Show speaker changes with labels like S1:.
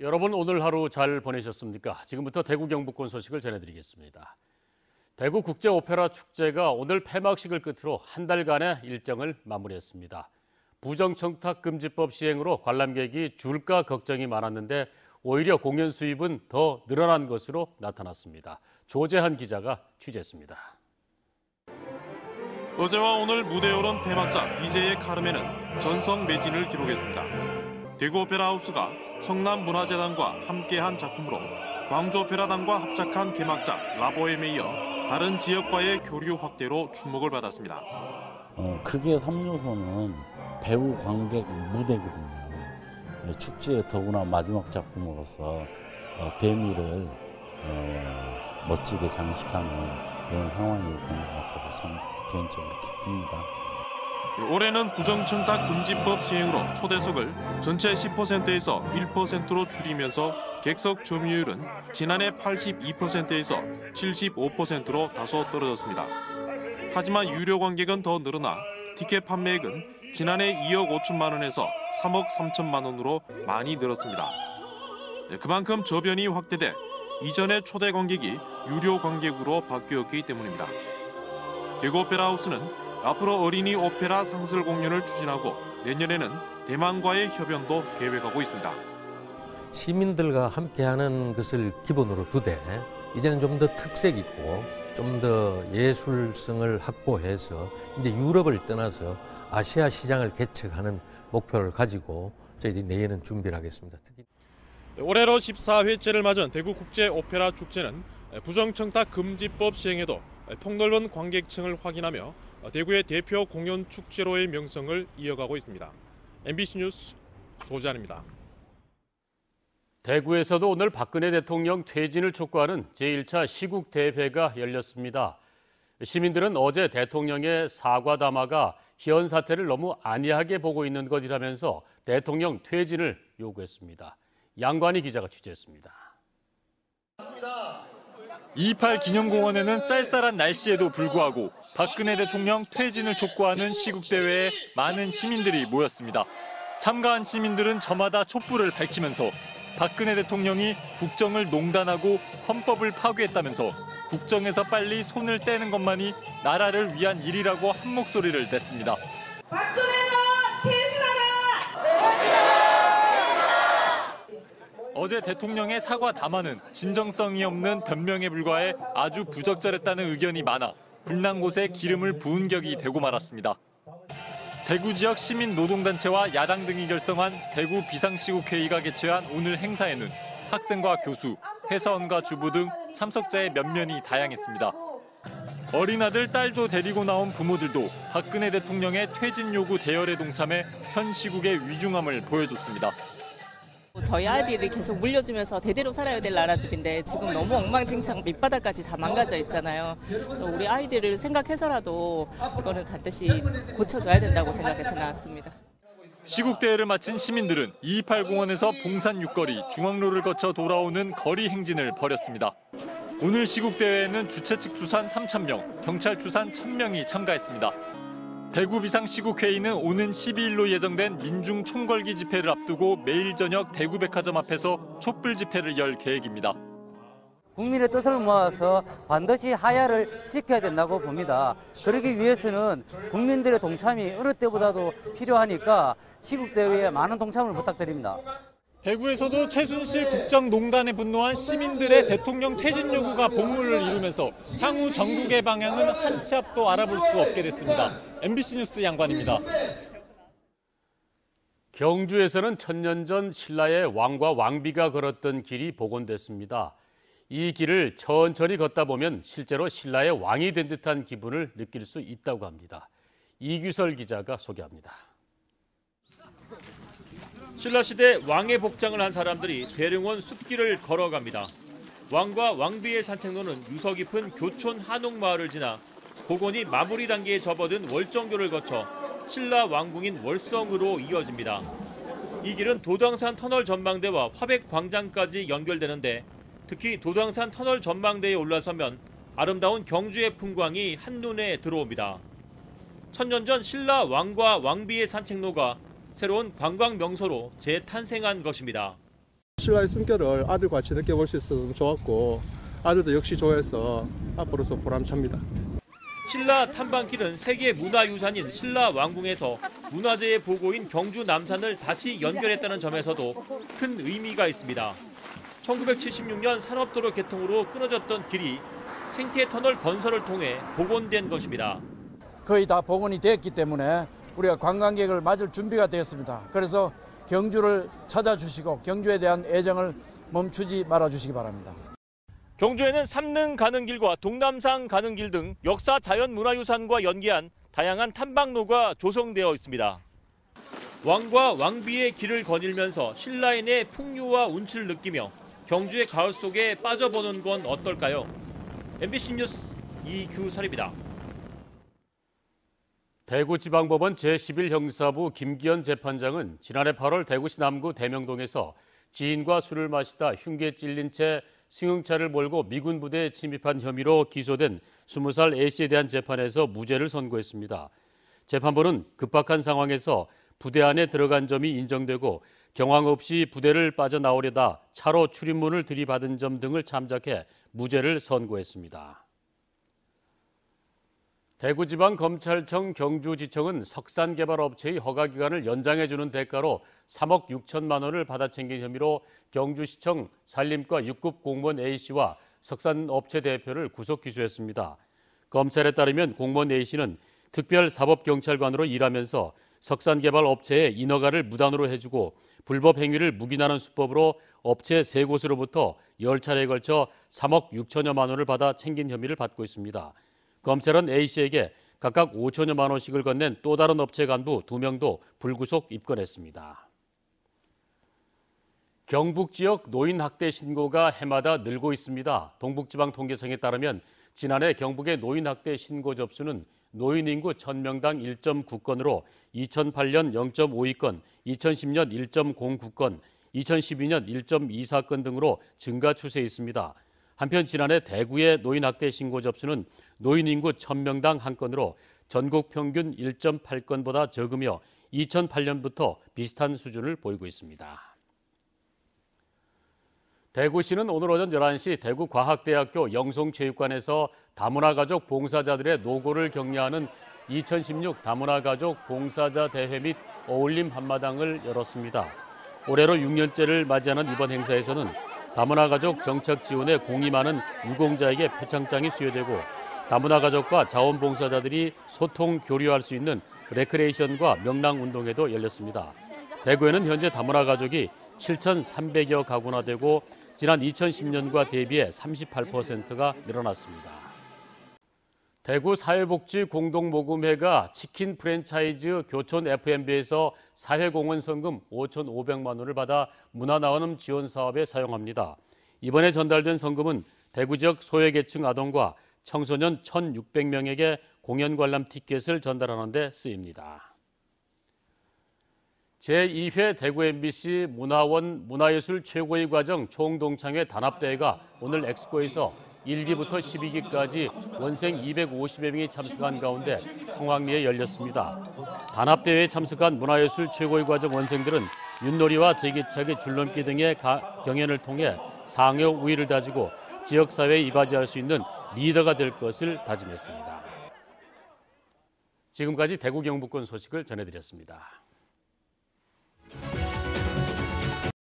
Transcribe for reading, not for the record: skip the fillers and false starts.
S1: 여러분 오늘 하루 잘 보내셨습니까? 지금부터 대구 경북권 소식을 전해드리겠습니다. 대구 국제오페라 축제가 오늘 폐막식을 끝으로 한 달간의 일정을 마무리했습니다. 부정청탁금지법 시행으로 관람객이 줄까 걱정이 많았는데 오히려 공연 수입은 더 늘어난 것으로 나타났습니다. 조재한 기자가 취재했습니다.
S2: 어제와 오늘 무대에 오른 폐막작 BJ의 카르멘은 전성 매진을 기록했습니다. 대구 오페라 하우스가 성남문화재단과 함께한 작품으로 광주오페라단과 합작한 개막작 라보엠에 이어 다른 지역과의 교류 확대로 주목을 받았습니다.
S3: 크게 3요소는 배우, 관객, 무대거든요. 축제의 더구나 마지막 작품으로서 대미를 멋지게 장식하는 그런 상황이 된 것 같아서 참 개인적으로 기쁩니다.
S2: 올해는 부정청탁금지법 시행으로 초대석을 전체 10%에서 1%로 줄이면서 객석 점유율은 지난해 82%에서 75%로 다소 떨어졌습니다. 하지만 유료 관객은 더 늘어나 티켓 판매액은 지난해 2억 5천만 원에서 3억 3천만 원으로 많이 늘었습니다. 그만큼 저변이 확대돼 이전의 초대 관객이 유료 관객으로 바뀌었기 때문입니다. 대구 오페라 하우스는 앞으로 어린이 오페라 상설 공연을 추진하고 내년에는 대만과의 협연도 계획하고 있습니다.
S4: 시민들과 함께하는 것을 기본으로 두되 이제는 좀 더 특색 있고 좀 더 예술성을 확보해서 이제 유럽을 떠나서 아시아 시장을 개척하는 목표를 가지고 저희들이 내년은 준비를 하겠습니다. 특히
S2: 올해로 14회째를 맞은 대구 국제 오페라 축제는 부정청탁금지법 시행에도 폭넓은 관객층을 확인하며 대구의 대표 공연 축제로의 명성을 이어가고 있습니다. MBC 뉴스 조재한입니다.
S1: 대구에서도 오늘 박근혜 대통령 퇴진을 촉구하는 제1차 시국대회가 열렸습니다. 시민들은 어제 대통령의 사과 담화가 현 사태를 너무 안이하게 보고 있는 것이라면서 대통령 퇴진을 요구했습니다. 양관희 기자가 취재했습니다.
S5: 2.28 기념공원에는 쌀쌀한 날씨에도 불구하고 박근혜 대통령 퇴진을 촉구하는 시국대회에 많은 시민들이 모였습니다. 참가한 시민들은 저마다 촛불을 밝히면서 박근혜 대통령이 국정을 농단하고 헌법을 파괴했다면서 국정에서 빨리 손을 떼는 것만이 나라를 위한 일이라고 한 목소리를 냈습니다.
S6: 박근혜가 퇴진하라!
S5: 어제 대통령의 사과 담화는 진정성이 없는 변명에 불과해 아주 부적절했다는 의견이 많아 불난 곳에 기름을 부은 격이 되고 말았습니다. 대구 지역 시민노동단체와 야당 등이 결성한 대구 비상시국회의가 개최한 오늘 행사에는 학생과 교수, 회사원과 주부 등 참석자의 면면이 다양했습니다. 어린 아들, 딸도 데리고 나온 부모들도 박근혜 대통령의 퇴진 요구 대열에 동참해 현 시국의 위중함을 보여줬습니다.
S7: 저희 아이들이 계속 물려주면서 대대로 살아야 될 나라들인데 지금 너무 엉망진창 밑바닥까지 다 망가져 있잖아요. 그래서 우리 아이들을 생각해서라도 이거는 반드시 고쳐줘야 된다고 생각해서 나왔습니다.
S5: 시국대회를 마친 시민들은 2.28 공원에서 봉산 6거리, 중앙로를 거쳐 돌아오는 거리 행진을 벌였습니다. 오늘 시국대회에는 주최 측 추산 3,000명, 경찰 추산 1,000명이 참가했습니다. 대구 비상시국회의는 오는 12일로 예정된 민중 총궐기 집회를 앞두고 매일 저녁 대구백화점 앞에서 촛불 집회를 열 계획입니다.
S8: 국민의 뜻을 모아서 반드시 하야를 시켜야 된다고 봅니다. 그러기 위해서는 국민들의 동참이 어느 때보다도 필요하니까 시국대회에 많은 동참을 부탁드립니다.
S5: 대구에서도 최순실 국정농단에 분노한 시민들의 대통령 퇴진 요구가 본물을 이루면서 향후 전국의 방향은 한 치 앞도 알아볼 수 없게 됐습니다. MBC 뉴스 양관입니다.
S1: 경주에서는 천년 전 신라의 왕과 왕비가 걸었던 길이 복원됐습니다. 이 길을 천천히 걷다 보면 실제로 신라의 왕이 된 듯한 기분을 느낄 수 있다고 합니다. 이규설 기자가 소개합니다.
S9: 신라시대 왕의 복장을 한 사람들이 대릉원 숲길을 걸어갑니다. 왕과 왕비의 산책로는 유서 깊은 교촌 한옥마을을 지나 복원이 마무리 단계에 접어든 월정교를 거쳐 신라 왕궁인 월성으로 이어집니다. 이 길은 도당산 터널 전망대와 화백광장까지 연결되는데 특히 도당산 터널 전망대에 올라서면 아름다운 경주의 풍광이 한눈에 들어옵니다. 천년 전 신라 왕과 왕비의 산책로가 새로운 관광 명소로 재탄생한 것입니다.
S6: 신라의 숨결을 아들과 같이 느껴볼 수 있어서 좋았고 아들도 역시 좋아해서 앞으로서 보람찹니다.
S9: 신라 탐방길은 세계 문화유산인 신라 왕궁에서 문화재의 보고인 경주 남산을 다시 연결했다는 점에서도 큰 의미가 있습니다. 1976년 산업도로 개통으로 끊어졌던 길이 생태터널 건설을 통해 복원된 것입니다.
S10: 거의 다 복원이 됐기 때문에 우리가 관광객을 맞을 준비가 되었습니다. 그래서 경주를 찾아주시고 경주에 대한 애정을 멈추지 말아주시기 바랍니다.
S9: 경주에는 삼릉 가는 길과 동남산 가는 길 등 역사 자연문화유산과 연계한 다양한 탐방로가 조성되어 있습니다. 왕과 왕비의 길을 거닐면서 신라인의 풍류와 운치를 느끼며 경주의 가을 속에 빠져보는 건 어떨까요? MBC 뉴스 이규설입니다.
S1: 대구지방법원 제11형사부 김기현 재판장은 지난해 8월 대구시 남구 대명동에서 지인과 술을 마시다 흉기에 찔린 채 승용차를 몰고 미군 부대에 침입한 혐의로 기소된 20살 A씨에 대한 재판에서 무죄를 선고했습니다. 재판부는 급박한 상황에서 부대 안에 들어간 점이 인정되고 경황 없이 부대를 빠져나오려다 차로 출입문을 들이받은 점 등을 참작해 무죄를 선고했습니다. 대구지방검찰청 경주지청은 석산개발업체의 허가기간을 연장해주는 대가로 3억 6천만 원을 받아챙긴 혐의로 경주시청 산림과 6급 공무원 A씨와 석산업체 대표를 구속 기소했습니다. 검찰에 따르면 공무원 A씨는 특별사법경찰관으로 일하면서 석산개발업체에 인허가를 무단으로 해주고 불법 행위를 묵인하는 수법으로 업체 3곳으로부터 10차례에 걸쳐 3억 6천여만 원을 받아 챙긴 혐의를 받고 있습니다. 검찰은 A씨에게 각각 5천여만 원씩을 건넨 또 다른 업체 간부 2명도 불구속 입건했습니다. 경북 지역 노인 학대 신고가 해마다 늘고 있습니다. 동북지방통계청에 따르면 지난해 경북의 노인 학대 신고 접수는 노인 인구 1000명당 1.9건으로 2008년 0.52건, 2010년 1.09건, 2012년 1.24건 등으로 증가 추세에 있습니다. 한편 지난해 대구의 노인 학대 신고 접수는 노인 인구 1000명당 1건으로 전국 평균 1.8건보다 적으며 2008년부터 비슷한 수준을 보이고 있습니다. 대구시는 오늘 오전 11시 대구과학대학교 영송체육관에서 다문화가족 봉사자들의 노고를 격려하는 2016 다문화가족 봉사자 대회 및 어울림 한마당을 열었습니다. 올해로 6년째를 맞이하는 이번 행사에서는 다문화가족 정착 지원에 공이 많은 유공자에게 표창장이 수여되고 다문화가족과 자원봉사자들이 소통, 교류할 수 있는 레크레이션과 명랑운동회도 열렸습니다. 대구에는 현재 다문화가족이 7,300여 가구나 되고 지난 2010년과 대비해 38%가 늘어났습니다. 대구 사회복지공동모금회가 치킨 프랜차이즈 교촌 F&B에서 사회공헌 성금 5,500만 원을 받아 문화나눔 지원 사업에 사용합니다. 이번에 전달된 성금은 대구 지역 소외계층 아동과 청소년 1,600명에게 공연 관람 티켓을 전달하는 데 쓰입니다. 제2회 대구 MBC 문화원 문화예술 최고의 과정 총동창회 단합대회가 오늘 엑스포에서 1기부터 12기까지 원생 250여 명이 참석한 가운데 성황리에 열렸습니다. 단합대회에 참석한 문화예술 최고의 과정 원생들은 윷놀이와 제기차기, 줄넘기 등의 경연을 통해 상여 우위를 다지고 지역사회에 이바지할 수 있는 리더가 될 것을 다짐했습니다. 지금까지 대구 경북권 소식을 전해드렸습니다.